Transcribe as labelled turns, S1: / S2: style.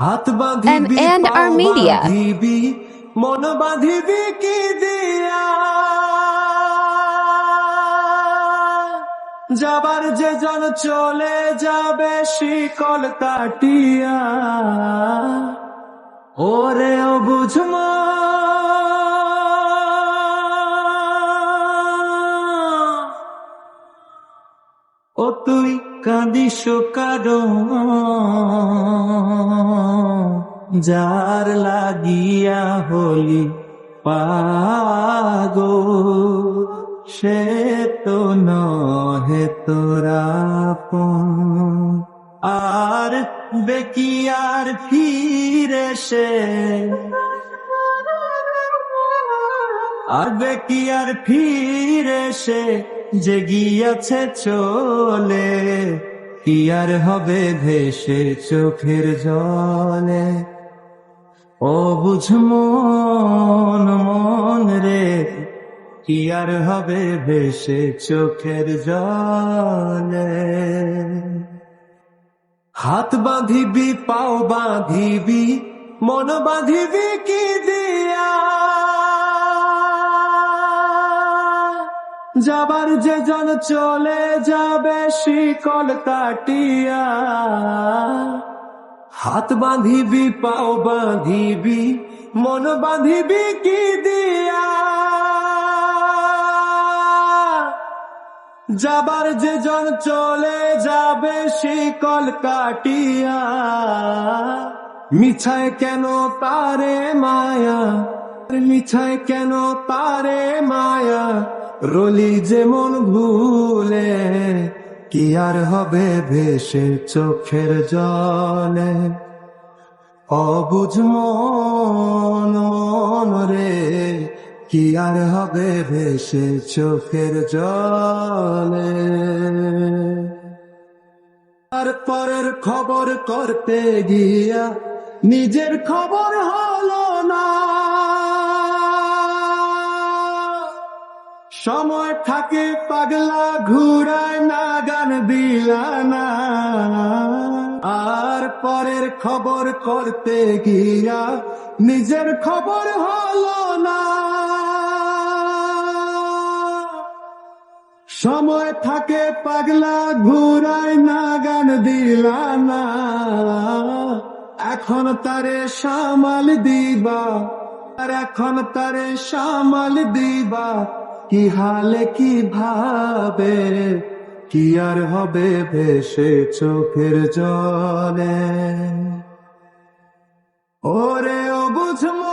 S1: হাত বাঁধিবি
S2: M&R
S1: পাও
S2: Media.
S1: বাঁধিবি মন বাঁধিবি কি দিয়া, যাবার যে জন চলে যাবে শিকল কাটিয়া। ওরে ও বুঝমা ও তুই কাঁদিস কারণ যার লাগিয়া হলি পাগল, সে তো নহে তোরা আপন। আর বেকিয়ার ফিরে সে, আর বেকিয়ার ফিরে সে যে গিয়াছে চলে, কি আর হবে ভেসে চোখের জলে। ও বুঝ মন মন রে, কি আর হবে ভেসে চোখের জলে। হাত বাঁধিবি পাও বাঁধিবি মন বাঁধিবি কি দিয়া, যাবার যে জন চলে যাবে শিকল কাটিয়া। হাত বাঁধিবি পাও বাঁধিবি মন বাঁধিবি কি দিয়া, যাবার যে জন চলে যাবে শিকল কাটিয়া। মিছায় কেন তারে মায়া, মিছায় কেন তারে মায়া, রলি যেমন ভুলে, কি আর হবে ভেসে চোখের জলে। অবুঝ মন মন রে, কি আর হবে ভেসে চোখের জলে। আর পরের খবর করতে গিয়া নিজের খবর হলো না, সময় থাকে পাগলা ঘুরায় না গান দিলা না। আর পরের খবর করতে গিয়া নিজের খবর হলো না, সময় থাকে পাগলা ঘুরায় না গান দিলা না। এখন তারে সামাল দিবা, আর এখন তারে সামাল দিবা, কি হালে কি ভাবে, কি আর হবে ভেসে চোখের জলে। ওরে ও বুঝমো